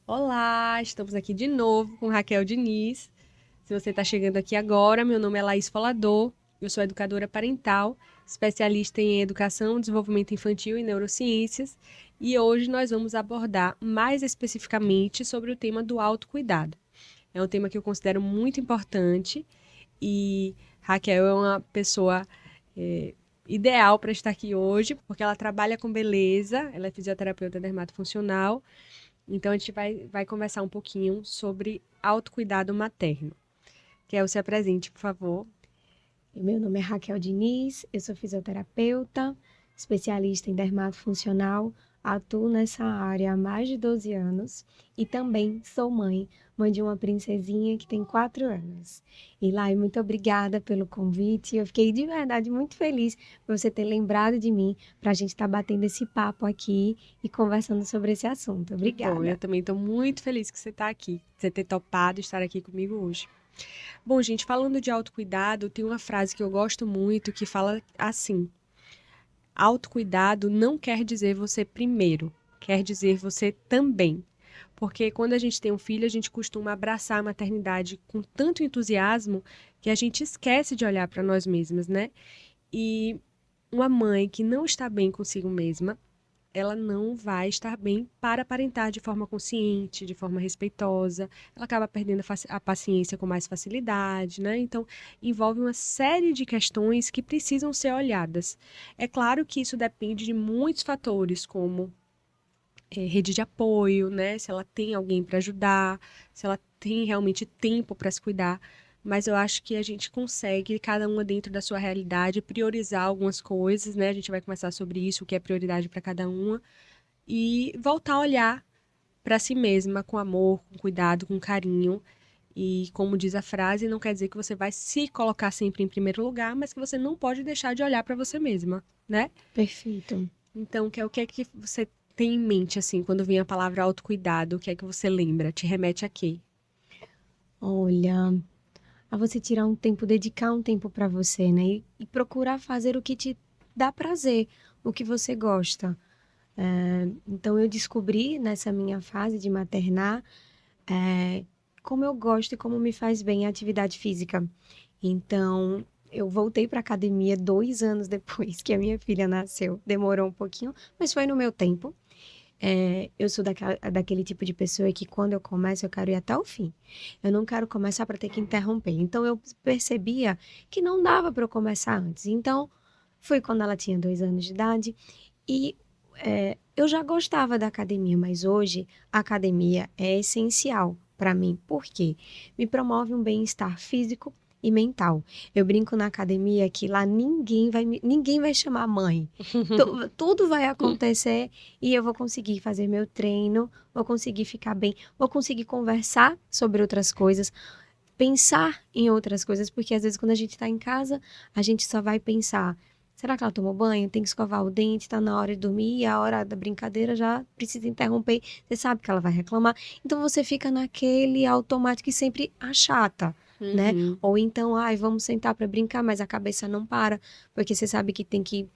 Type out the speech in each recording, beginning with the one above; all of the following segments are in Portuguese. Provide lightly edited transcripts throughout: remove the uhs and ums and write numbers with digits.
Olá, estamos aqui de novo com Raquel Diniz. Se você está chegando aqui agora, meu nome é Laís Folador, eu sou educadora parental, especialista em educação, desenvolvimento infantil e neurociências, e hoje nós vamos abordar mais especificamente sobre o tema do autocuidado. É um tema que eu considero muito importante e Raquel é uma pessoa eh, ideal para estar aqui hoje, porque ela trabalha com beleza, ela é fisioterapeuta dermatofuncional. Então, a gente vai conversar um pouquinho sobre autocuidado materno. Quer se apresente, por favor. Meu nome é Raquel Diniz, eu sou fisioterapeuta, especialista em dermatofuncional, atuo nessa área há mais de 12 anos e também sou mãe de uma princesinha que tem 4 anos. E Lai, muito obrigada pelo convite, eu fiquei de verdade muito feliz por você ter lembrado de mim para a gente estar batendo esse papo aqui e conversando sobre esse assunto. Que bom, eu Obrigada. também estou muito feliz que você está aqui, você ter topado estar aqui comigo hoje. Bom, gente, falando de autocuidado, tem uma frase que eu gosto muito que fala assim: autocuidado não quer dizer você primeiro, quer dizer você também. Porque quando a gente tem um filho, a gente costuma abraçar a maternidade com tanto entusiasmo que a gente esquece de olhar para nós mesmas, né? E uma mãe que não está bem consigo mesma, ela não vai estar bem para parentar de forma consciente, de forma respeitosa. Ela acaba perdendo a paciência com mais facilidade, né? Então, envolve uma série de questões que precisam ser olhadas. É claro que isso depende de muitos fatores, como rede de apoio, né? Se ela tem alguém para ajudar, se ela tem realmente tempo para se cuidar. Mas eu acho que a gente consegue, cada uma dentro da sua realidade, priorizar algumas coisas, né? A gente vai conversar sobre isso, o que é prioridade para cada uma, e voltar a olhar para si mesma com amor, com cuidado, com carinho. E como diz a frase, não quer dizer que você vai se colocar sempre em primeiro lugar, mas que você não pode deixar de olhar para você mesma, né? Perfeito. Então, o que é que você tem em mente, assim, quando vem a palavra autocuidado? O que é que você lembra? Te remete a quê? Olha, a você tirar um tempo, dedicar um tempo para você, né? E procurar fazer o que te dá prazer, o que você gosta. Então, eu descobri nessa minha fase de maternar, como eu gosto e como me faz bem a atividade física. Então, eu voltei para academia 2 anos depois que a minha filha nasceu. Demorou um pouquinho, mas foi no meu tempo. Eu sou daquele tipo de pessoa que quando eu começo, eu quero ir até o fim. Eu não quero começar para ter que interromper. Então, eu percebia que não dava para eu começar antes. Então, foi quando ela tinha 2 anos de idade e eu já gostava da academia, mas hoje a academia é essencial para mim. Por quê? Me promove um bem-estar físico e mental. Eu brinco na academia que lá ninguém vai chamar mãe. Tudo vai acontecer e eu vou conseguir fazer meu treino, vou conseguir ficar bem, vou conseguir conversar sobre outras coisas, pensar em outras coisas, porque às vezes quando a gente está em casa, a gente só vai pensar: será que ela tomou banho? Tem que escovar o dente, tá na hora de dormir, e a hora da brincadeira já precisa interromper. Você sabe que ela vai reclamar. Então você fica naquele automático e sempre achata, né? Uhum. Ou então, ai, vamos sentar para brincar, mas a cabeça não para, porque você sabe que tem que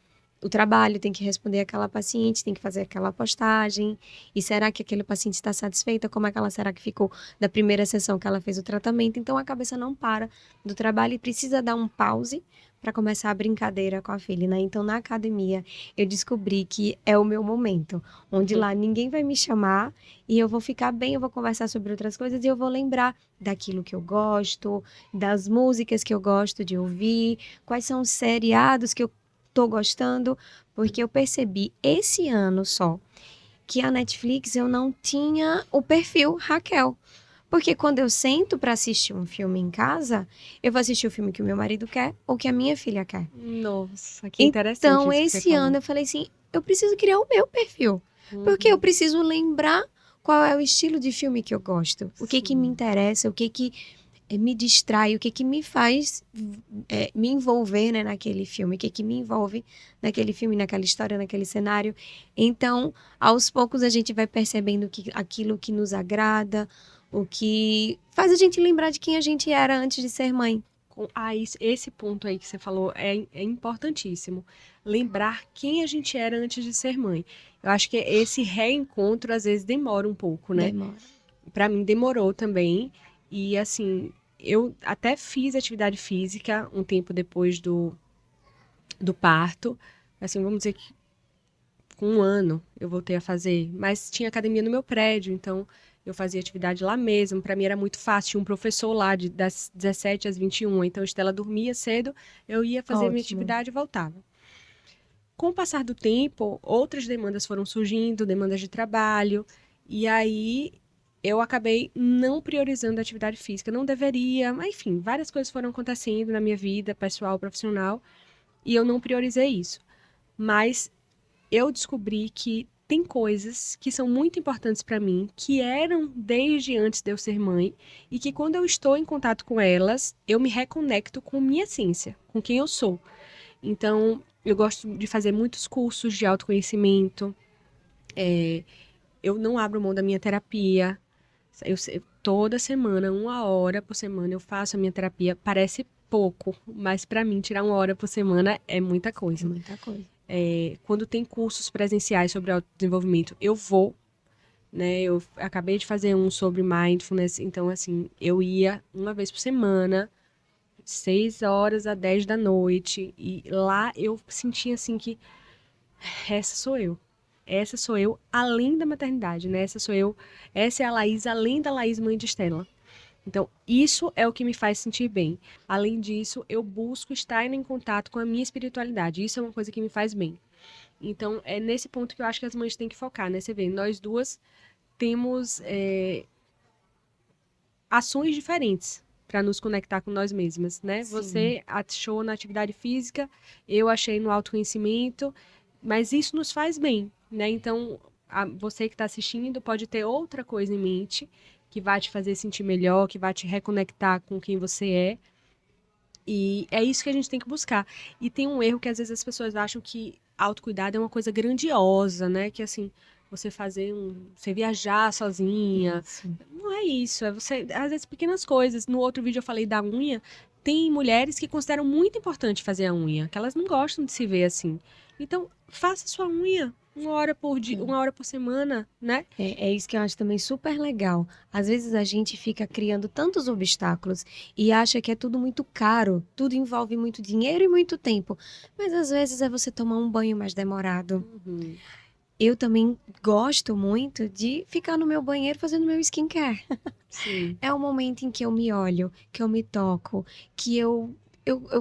o trabalho, tem que responder aquela paciente, tem que fazer aquela postagem. E será que aquele paciente está satisfeita? Como é que ela será que ficou da primeira sessão que ela fez o tratamento? Então a cabeça não para do trabalho e precisa dar um pause para começar a brincadeira com a filha, né? Então na academia eu descobri que é o meu momento, onde lá ninguém vai me chamar e eu vou ficar bem, eu vou conversar sobre outras coisas e eu vou lembrar daquilo que eu gosto, das músicas que eu gosto de ouvir, quais são os seriados que eu tô gostando, porque eu percebi esse ano só que a Netflix eu não tinha o perfil Raquel. Porque quando eu sento para assistir um filme em casa, eu vou assistir o filme que o meu marido quer ou que a minha filha quer. Nossa, que interessante Então, isso que você esse falou. ano eu falei assim, eu preciso criar o meu perfil, porque eu Uhum. preciso lembrar qual é o estilo de filme que eu gosto, o que me Sim. interessa, o que me distrai, o que me faz me envolver, né, naquele filme, o que me envolve naquele filme, naquela história, naquele cenário. Então, aos poucos a gente vai percebendo que aquilo que nos agrada, o que faz a gente lembrar de quem a gente era antes de ser mãe. Esse ponto aí que você falou é importantíssimo. Lembrar quem a gente era antes de ser mãe. Eu acho que esse reencontro às vezes demora um pouco, né? Demora. Pra mim demorou também. E assim, eu até fiz atividade física um tempo depois do parto. Assim, vamos dizer que com um ano eu voltei a fazer. Mas tinha academia no meu prédio, então eu fazia atividade lá mesmo. Pra mim era muito fácil. Tinha um professor lá das 17 às 21. Então, a Estela dormia cedo, eu ia fazer minha Ótimo. atividade e voltava. Com o passar do tempo, outras demandas foram surgindo, demandas de trabalho, e aí eu acabei não priorizando a atividade física. Não deveria, mas enfim, várias coisas foram acontecendo na minha vida, pessoal, profissional, e eu não priorizei isso. Mas eu descobri que tem coisas que são muito importantes para mim, que eram desde antes de eu ser mãe, e que quando eu estou em contato com elas, eu me reconecto com minha essência, com quem eu sou. Então, eu gosto de fazer muitos cursos de autoconhecimento. Eu não abro mão da minha terapia. Toda semana, 1 hora por semana, eu faço a minha terapia. Parece pouco, mas para mim, tirar 1 hora por semana é muita É coisa. muita coisa. Quando tem cursos presenciais sobre autodesenvolvimento, eu vou, né? Eu acabei de fazer um sobre mindfulness, então, assim, eu ia uma vez por semana, 6 horas a 10 da noite, e lá eu sentia, assim, que essa sou eu. Essa sou eu além da maternidade, né? Essa é a Laís além da Laís mãe de Estela. Então, isso é o que me faz sentir bem. Além disso, eu busco estar em contato com a minha espiritualidade. Isso é uma coisa que me faz bem. Então, é nesse ponto que eu acho que as mães têm que focar, né? Você vê, nós duas temos ações diferentes para nos conectar com nós mesmas, né? Sim. Você achou na atividade física, eu achei no autoconhecimento, mas isso nos faz bem, né? Então, você que está assistindo pode ter outra coisa em mente que vai te fazer sentir melhor, que vai te reconectar com quem você é. E é isso que a gente tem que buscar. E tem um erro que às vezes as pessoas acham que autocuidado é uma coisa grandiosa, né? Que assim, você viajar sozinha. Isso. Não é isso, é você, às vezes pequenas coisas. No outro vídeo eu falei da unha. Tem mulheres que consideram muito importante fazer a unha, que elas não gostam de se ver assim. Então, faça sua unha 1 hora por dia, 1 hora por semana, né? É isso que eu acho também super legal. Às vezes a gente fica criando tantos obstáculos e acha que é tudo muito caro, tudo envolve muito dinheiro e muito tempo. Mas às vezes é você tomar um banho mais demorado. Uhum. Eu também gosto muito de ficar no meu banheiro fazendo meu skincare. Sim. É o momento em que eu me olho, que eu me toco, que eu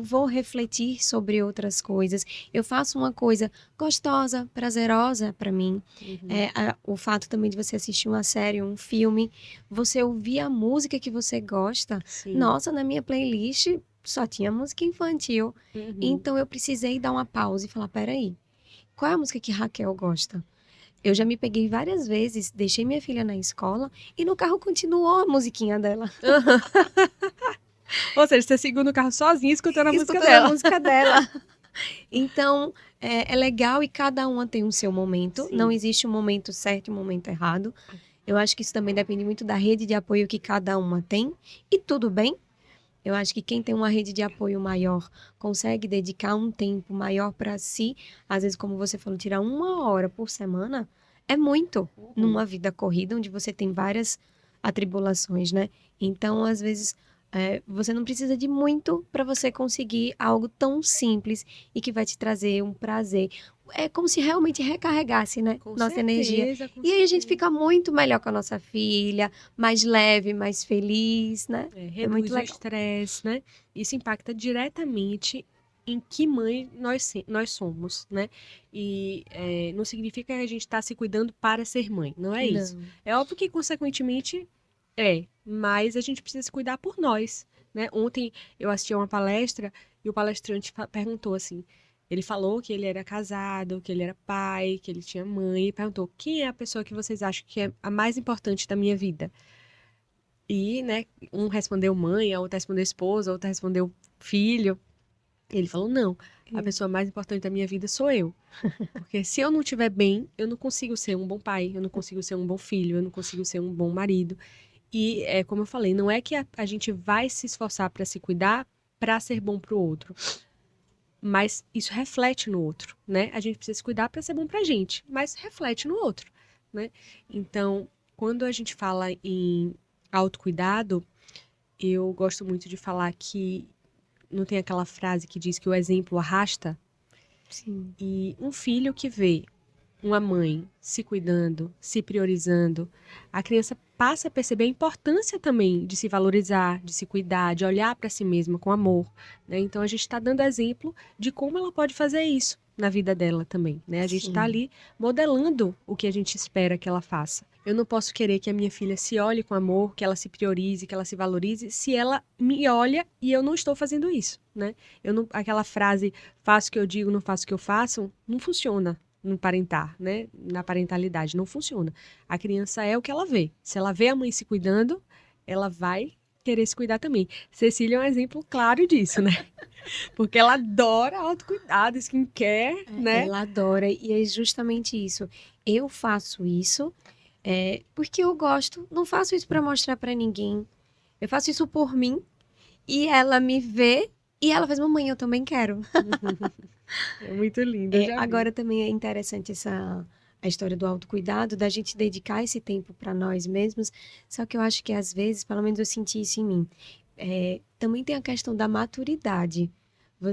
vou refletir sobre outras coisas. Eu faço uma coisa gostosa, prazerosa para mim. Uhum. O fato também de você assistir uma série, um filme, você ouvir a música que você gosta. Sim. Nossa, na minha playlist só tinha música infantil. Uhum. Então eu precisei dar uma pausa e falar: peraí, qual é a música que Raquel gosta? Eu já me peguei várias vezes, deixei minha filha na escola e no carro continuou a musiquinha dela. Ou seja, você seguiu no carro sozinha escutando a música Escutando a dela. música dela. Então, é legal e cada uma tem o seu momento. Sim. Não existe um momento certo e um momento errado. Eu acho que isso também depende muito da rede de apoio que cada uma tem. E tudo bem. Eu acho que quem tem uma rede de apoio maior consegue dedicar um tempo maior para si. Às vezes, como você falou, tirar 1 hora por semana é muito numa vida corrida onde você tem várias atribulações, né? Então, às vezes, você não precisa de muito para você conseguir algo tão simples e que vai te trazer um prazer. É como se realmente recarregasse, né? Com Nossa energia. certeza, com E aí a gente certeza. fica muito melhor com a nossa filha, mais leve, mais feliz, né? Reduz muito o legal. estresse, né? Isso impacta diretamente em que mãe nós somos, né? E não significa que a gente está se cuidando para ser mãe, não é isso. Não. É óbvio que, consequentemente, mas a gente precisa se cuidar por nós, né? Ontem eu assisti a uma palestra e o palestrante perguntou assim, ele falou que ele era casado, que ele era pai, que ele tinha mãe, e perguntou, quem é a pessoa que vocês acham que é a mais importante da minha vida? E, né, um respondeu mãe, a outra respondeu esposa, a outra respondeu filho. E ele falou, não, a pessoa mais importante da minha vida sou eu. Porque se eu não estiver bem, eu não consigo ser um bom pai, eu não consigo ser um bom filho, eu não consigo ser um bom marido. E, como eu falei, não é que a gente vai se esforçar para se cuidar para ser bom para o outro. Mas isso reflete no outro, né? A gente precisa se cuidar para ser bom pra gente, mas reflete no outro, né? Então, quando a gente fala em autocuidado, eu gosto muito de falar que não tem aquela frase que diz que o exemplo arrasta? Sim. E um filho que vê uma mãe se cuidando, se priorizando, a criança passa a perceber a importância também de se valorizar, de se cuidar, de olhar para si mesma com amor, né? Então a gente está dando exemplo de como ela pode fazer isso na vida dela também, né? A gente está Sim. ali modelando o que a gente espera que ela faça. Eu não posso querer que a minha filha se olhe com amor, que ela se priorize, que ela se valorize, se ela me olha e eu não estou fazendo isso, né? Eu não, aquela frase, faço o que eu digo, não faço o que eu faço, não funciona no parentar, né? Na parentalidade, não funciona. A criança é o que ela vê. Se ela vê a mãe se cuidando, ela vai querer se cuidar também. Cecília é um exemplo claro disso, né? Porque ela adora autocuidado, skincare, né? Ela adora, e é justamente isso. Eu faço isso porque eu gosto, não faço isso para mostrar para ninguém. Eu faço isso por mim, e ela me vê, e ela faz, mamãe, eu também quero. É muito lindo, eu já vi. Agora também é interessante a história do autocuidado, da gente dedicar esse tempo para nós mesmos. Só que eu acho que às vezes, pelo menos eu senti isso em mim, também tem a questão da maturidade.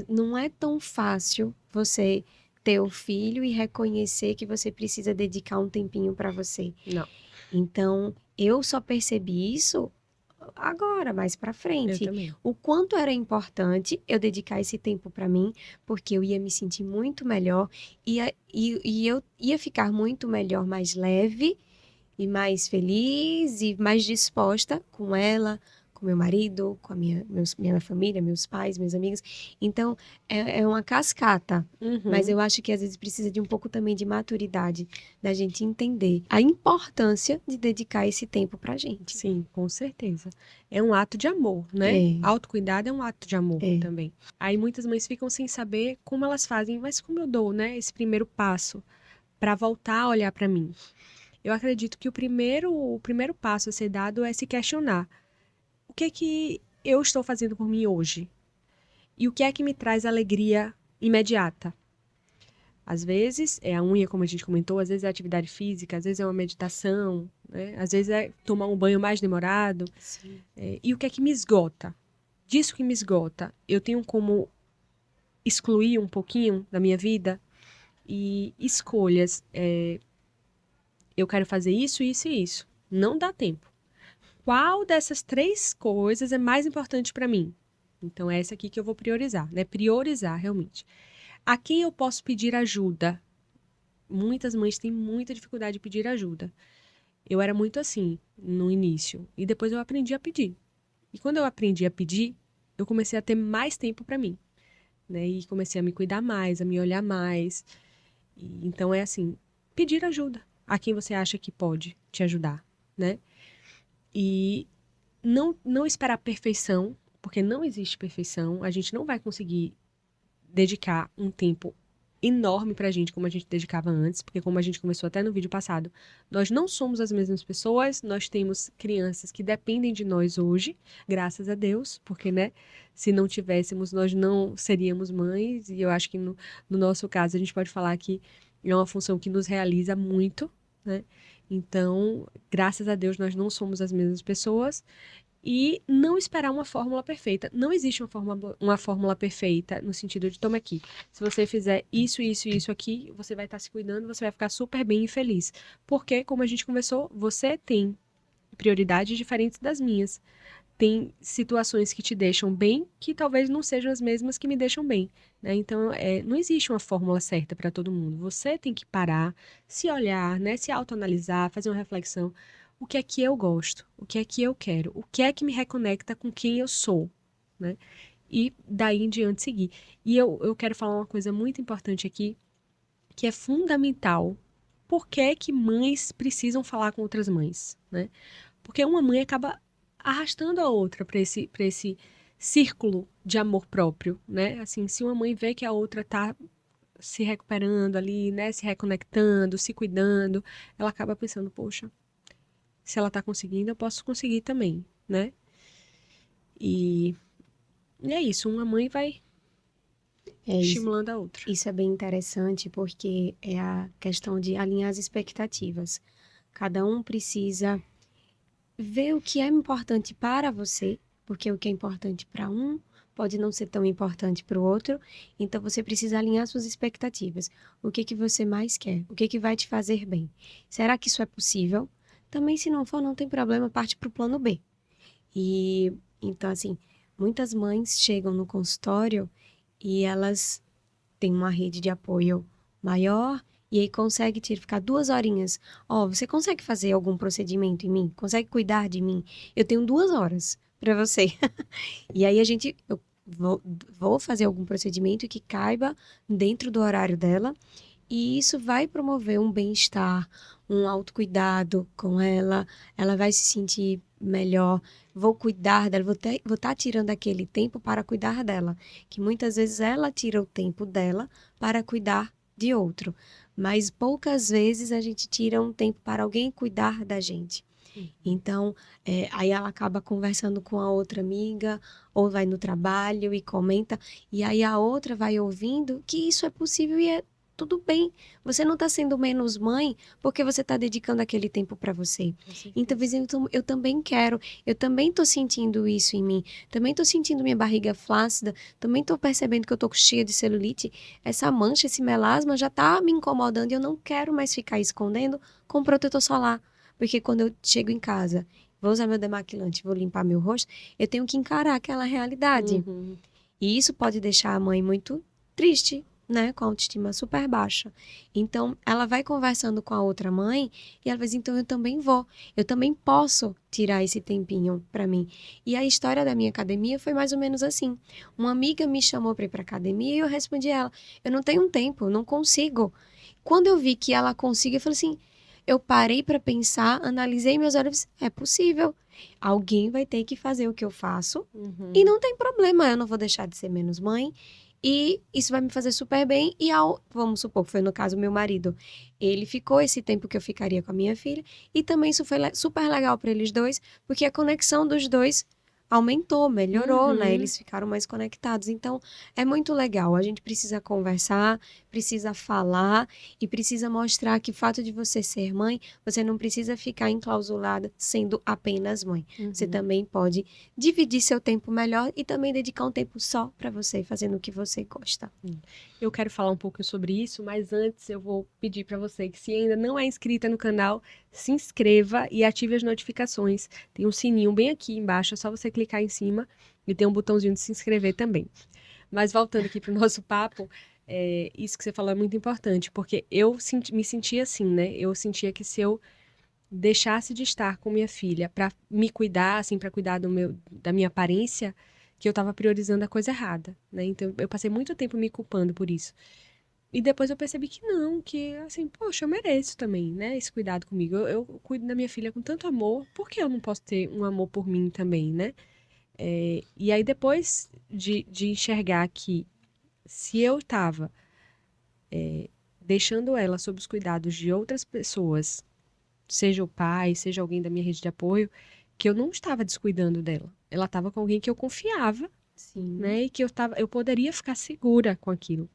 Não é tão fácil você ter o filho e reconhecer que você precisa dedicar um tempinho para você. Não, Então, eu só percebi isso agora, mais para eu frente, também. o quanto era importante eu dedicar esse tempo para mim, porque eu ia me sentir muito melhor e eu ia ficar muito melhor, mais leve e mais feliz e mais disposta com ela, com meu marido, com a minha família, meus pais, meus amigos. Então, é uma cascata. Mas Uhum. eu acho que às vezes precisa de um pouco também de maturidade, da gente entender a importância de dedicar esse tempo pra gente. Sim, com certeza. É um ato de amor, né? É, Autocuidado é um ato de amor é. também. Aí muitas mães ficam sem saber como elas fazem, mas como eu dou, né, esse primeiro passo para voltar a olhar para mim. Eu acredito que o primeiro passo a ser dado é se questionar: o que é que eu estou fazendo por mim hoje? E o que é que me traz alegria imediata? Às vezes é a unha, como a gente comentou, às vezes é atividade física, às vezes é uma meditação, né? Às vezes é tomar um banho mais demorado. Sim. E o que é que me esgota? Disso que me esgota, eu tenho como excluir um pouquinho da minha vida e escolhas. Eu quero fazer isso, isso e isso. Não dá tempo. Qual dessas três coisas é mais importante para mim? Então, é essa aqui que eu vou priorizar, né? Priorizar, realmente. A quem eu posso pedir ajuda? Muitas mães têm muita dificuldade de pedir ajuda. Eu era muito assim no início. E depois eu aprendi a pedir. E quando eu aprendi a pedir, eu comecei a ter mais tempo para mim, né? E comecei a me cuidar mais, a me olhar mais. Então, é assim, pedir ajuda a quem você acha que pode te ajudar, né? E não esperar perfeição, porque não existe perfeição. A gente não vai conseguir dedicar um tempo enorme pra gente como a gente dedicava antes, porque como a gente começou até no vídeo passado, nós não somos as mesmas pessoas, nós temos crianças que dependem de nós hoje, graças a Deus, porque, né, se não tivéssemos, nós não seríamos mães, e eu acho que no nosso caso a gente pode falar que é uma função que nos realiza muito, né? Então, graças a Deus, nós não somos as mesmas pessoas e não esperar uma fórmula perfeita. Não existe uma fórmula perfeita no sentido de, toma aqui, se você fizer isso, isso e isso aqui, você vai estar se cuidando, você vai ficar super bem e feliz. Porque, como a gente conversou, você tem prioridades diferentes das minhas. Tem situações que te deixam bem que talvez não sejam as mesmas que me deixam bem, né? Então, não existe uma fórmula certa para todo mundo. Você tem que parar, se olhar, né? Se autoanalisar, fazer uma reflexão. O que é que eu gosto? O que é que eu quero? O que é que me reconecta com quem eu sou, né? E daí em diante seguir. E eu quero falar uma coisa muito importante aqui, que é fundamental. Por que que mães precisam falar com outras mães, né? Porque uma mãe acaba arrastando a outra para esse círculo de amor próprio, né? Assim, se uma mãe vê que a outra tá se recuperando ali, né, se reconectando, se cuidando, ela acaba pensando, poxa, se ela tá conseguindo, eu posso conseguir também, né? E, e é isso, uma mãe vai É isso. estimulando a outra. Isso é bem interessante porque é a questão de alinhar as expectativas. Cada um precisa ver o que é importante para você, porque o que é importante para um pode não ser tão importante para o outro, então você precisa alinhar suas expectativas. O que que você mais quer? O que que vai te fazer bem? Será que isso é possível? Também, se não for, não tem problema, parte para o plano B. E então, assim, muitas mães chegam no consultório e elas têm uma rede de apoio maior e aí consegue ficar 2 horinhas. Ó, você consegue fazer algum procedimento em mim? Consegue cuidar de mim? Eu tenho 2 horas para você. E aí eu vou fazer algum procedimento que caiba dentro do horário dela e isso vai promover um bem-estar, um autocuidado com ela vai se sentir melhor, vou cuidar dela, vou estar tirando aquele tempo para cuidar dela, que muitas vezes ela tira o tempo dela para cuidar de outro, mas poucas vezes a gente tira um tempo para alguém cuidar da gente. Então, aí ela acaba conversando com a outra amiga, ou vai no trabalho e comenta, e aí a outra vai ouvindo que isso é possível e é tudo bem. Você não está sendo menos mãe porque você está dedicando aquele tempo para você. Então, vizinho, eu também quero, eu também estou sentindo isso em mim, também estou sentindo minha barriga flácida, também estou percebendo que eu estou cheia de celulite, essa mancha, esse melasma já está me incomodando e eu não quero mais ficar escondendo com protetor solar. Porque quando eu chego em casa, vou usar meu demaquilante, vou limpar meu rosto, eu tenho que encarar aquela realidade. Uhum. E isso pode deixar a mãe muito triste, né? Com a autoestima super baixa. Então, ela vai conversando com a outra mãe e ela diz, então eu também vou. Eu também posso tirar esse tempinho para mim. E a história da minha academia foi mais ou menos assim. Uma amiga me chamou para ir para academia e eu respondi a ela, eu não tenho tempo, não consigo. Quando eu vi que ela conseguiu, eu falei assim, eu parei para pensar, analisei meus olhos, é possível. Alguém vai ter que fazer o que eu faço e não tem problema, eu não vou deixar de ser menos mãe. E isso vai me fazer super bem. E vamos supor que foi no caso meu marido. Ele ficou esse tempo que eu ficaria com a minha filha. E também isso foi super legal para eles dois, porque a conexão dos dois aumentou, melhorou, né? Eles ficaram mais conectados. Então, é muito legal. A gente precisa conversar, precisa falar e precisa mostrar que o fato de você ser mãe, você não precisa ficar enclausulada sendo apenas mãe. Você também pode dividir seu tempo melhor e também dedicar um tempo só para você, fazendo o que você gosta. Eu quero falar um pouco sobre isso, mas antes eu vou pedir para você que, se ainda não é inscrita no canal, se inscreva e ative as notificações. Tem um sininho bem aqui embaixo, é só você clicar em cima e tem um botãozinho de se inscrever também. Mas voltando aqui para o nosso papo, isso que você falou é muito importante, porque me sentia assim, né? Eu sentia que se eu deixasse de estar com minha filha para me cuidar, assim, para cuidar da minha aparência, que eu estava priorizando a coisa errada, né? Então eu passei muito tempo me culpando por isso. E depois eu percebi que não, que assim, poxa, eu mereço também, né? Esse cuidado comigo. Eu cuido da minha filha com tanto amor, por que eu não posso ter um amor por mim também, né? E aí depois de enxergar que se eu estava deixando ela sob os cuidados de outras pessoas, seja o pai, seja alguém da minha rede de apoio, que eu não estava descuidando dela. Ela estava com alguém que eu confiava, Sim. né? E que eu poderia ficar segura com aquilo.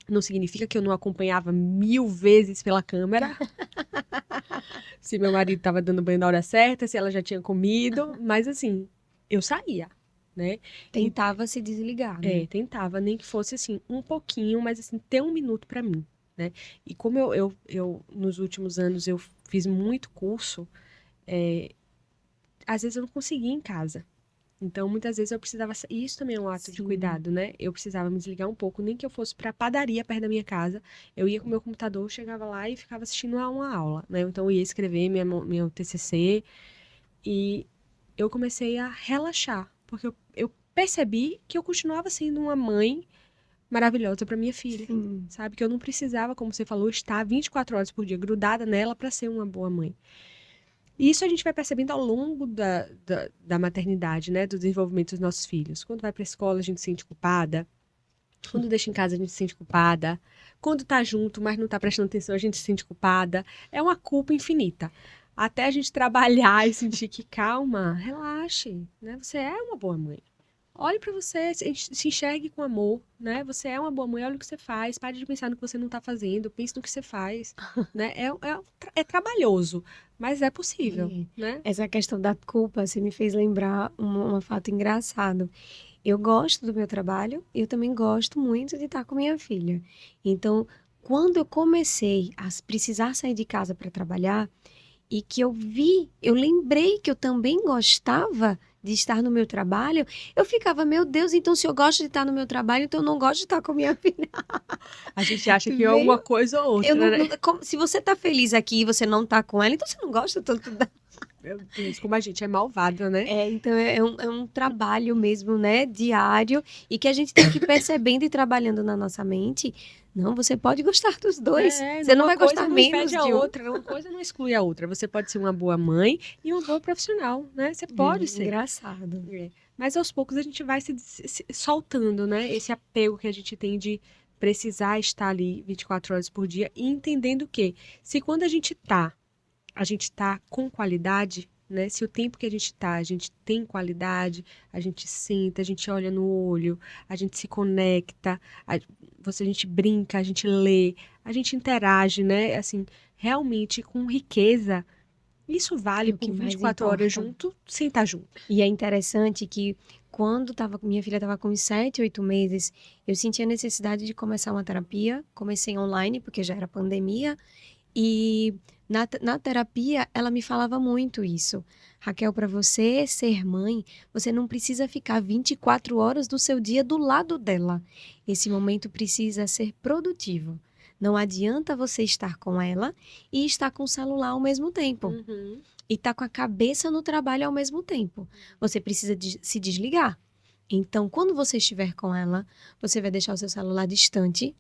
Não significa que eu não acompanhava 1000 vezes pela câmera se meu marido estava dando banho na hora certa, se ela já tinha comido, mas assim, eu saía, né? Tentava se desligar, né? Tentava, nem que fosse assim, um pouquinho, mas assim, ter um minuto para mim, né? E como eu nos últimos anos eu fiz muito curso, às vezes eu não conseguia em casa. Então, muitas vezes eu precisava. E isso também é um ato de Sim. cuidado, né? Eu precisava me desligar um pouco, nem que eu fosse para a padaria perto da minha casa. Eu ia com o meu computador, chegava lá e ficava assistindo a uma aula, né? Então, eu ia escrever meu TCC e eu comecei a relaxar, porque eu percebi que eu continuava sendo uma mãe maravilhosa para minha filha, Sim. sabe? Que eu não precisava, como você falou, estar 24 horas por dia grudada nela para ser uma boa mãe. E isso a gente vai percebendo ao longo da maternidade, né? Do desenvolvimento dos nossos filhos. Quando vai para a escola, a gente se sente culpada. Quando deixa em casa, a gente se sente culpada. Quando tá junto, mas não tá prestando atenção, a gente se sente culpada. É uma culpa infinita. Até a gente trabalhar e sentir que, calma, relaxe, né? Você é uma boa mãe. olhe pra você, se enxergue com amor, né? Você é uma boa mãe, olha o que você faz, pare de pensar no que você não tá fazendo, pense no que você faz, né? É trabalhoso, mas é possível, É. né? Essa questão da culpa, você me fez lembrar um fato engraçado. Eu gosto do meu trabalho, eu também gosto muito de estar com minha filha. Então, quando eu comecei a precisar sair de casa para trabalhar e que eu lembrei que eu também gostava de estar no meu trabalho, eu ficava, meu Deus, então se eu gosto de estar no meu trabalho, então eu não gosto de estar com minha filha. A gente acha que é uma Veio, coisa ou eu outra, né? se você tá feliz aqui e você não tá com ela, então você não gosta tanto da... Meu Deus, como a gente é malvada, né? Então é um trabalho mesmo, né, diário, e que a gente tem que ir percebendo e trabalhando na nossa mente. Não, você pode gostar dos dois. Você não Uma vai coisa gostar não impede menos a de um. outra, uma coisa não exclui a outra. Você pode ser uma boa mãe e uma boa profissional, né? Você pode ser. Engraçado. Mas aos poucos a gente vai se soltando, né? Esse apego que a gente tem de precisar estar ali 24 horas por dia e entendendo que se quando a gente tá com qualidade, né? Se o tempo que a gente tem qualidade, a gente senta, a gente olha no olho, a gente se conecta, a gente brinca, a gente lê, a gente interage, né? Assim, realmente com riqueza. Isso vale É o por que vinte e mais quatro horas importa. junto, sem estar junto. E é interessante que quando minha filha estava com uns 7, 8 meses, eu senti a necessidade de começar uma terapia. Comecei online, porque já era pandemia. E na terapia, ela me falava muito isso. Raquel, para você ser mãe, você não precisa ficar 24 horas do seu dia do lado dela. Esse momento precisa ser produtivo. Não adianta você estar com ela e estar com o celular ao mesmo tempo. Uhum. E estar com a cabeça no trabalho ao mesmo tempo. Você precisa se desligar. Então, quando você estiver com ela, você vai deixar o seu celular distante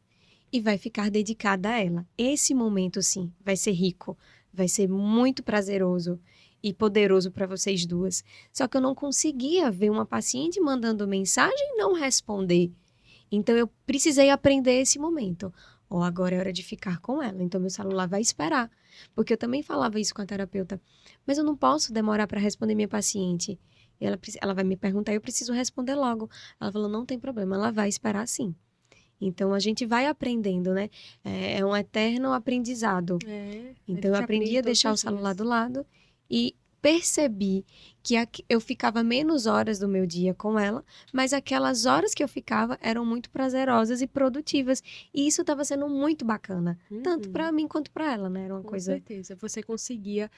e vai ficar dedicada a ela. Esse momento, sim, vai ser rico, vai ser muito prazeroso e poderoso para vocês duas. Só que eu não conseguia ver uma paciente mandando mensagem e não responder. Então eu precisei aprender esse momento. Ó, agora é hora de ficar com ela, então meu celular vai esperar. Porque eu também falava isso com a terapeuta. Mas eu não posso demorar para responder minha paciente. Ela vai me perguntar e eu preciso responder logo. Ela falou, não tem problema, ela vai esperar sim. Então, a gente vai aprendendo, né? É um eterno aprendizado. A Então, eu gente aprendi aprende a todos deixar o os celular dias. do lado e percebi que eu ficava menos horas do meu dia com ela, mas aquelas horas que eu ficava eram muito prazerosas e produtivas. E isso estava sendo muito bacana, tanto Uhum. para mim quanto para ela, né? Era uma Com coisa... certeza. Você conseguia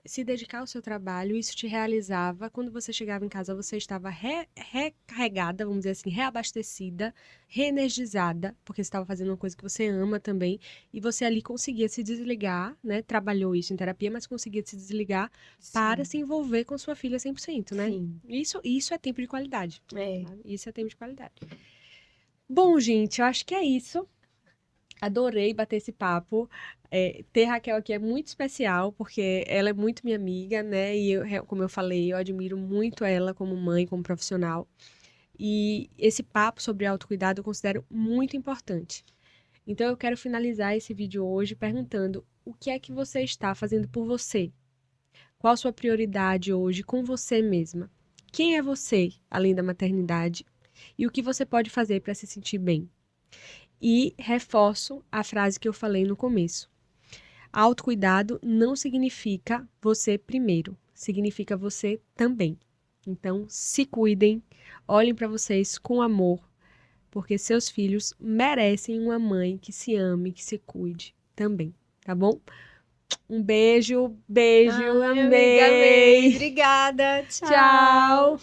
se dedicar ao seu trabalho, isso te realizava. Quando você chegava em casa, você estava recarregada, vamos dizer assim, reabastecida, reenergizada, porque você estava fazendo uma coisa que você ama também, e você ali conseguia se desligar, né? Trabalhou isso em terapia, mas conseguia se desligar para Sim, se envolver com sua filha 100%, né? sim. Isso é tempo de qualidade. É. Sabe? Isso é tempo de qualidade. Bom, gente, eu acho que é isso. Adorei bater esse papo. Ter Raquel aqui é muito especial, porque ela é muito minha amiga, né? E como eu falei, eu admiro muito ela como mãe, como profissional. E esse papo sobre autocuidado eu considero muito importante. Então eu quero finalizar esse vídeo hoje perguntando o que é que você está fazendo por você? Qual a sua prioridade hoje com você mesma? Quem é você, além da maternidade? E o que você pode fazer para se sentir bem? E reforço a frase que eu falei no começo. Autocuidado não significa você primeiro, significa você também. Então, se cuidem, olhem para vocês com amor, porque seus filhos merecem uma mãe que se ame, que se cuide também, tá bom? Um beijo, beijo, Ai, amiga, amei. amei. Obrigada. Tchau. Tchau.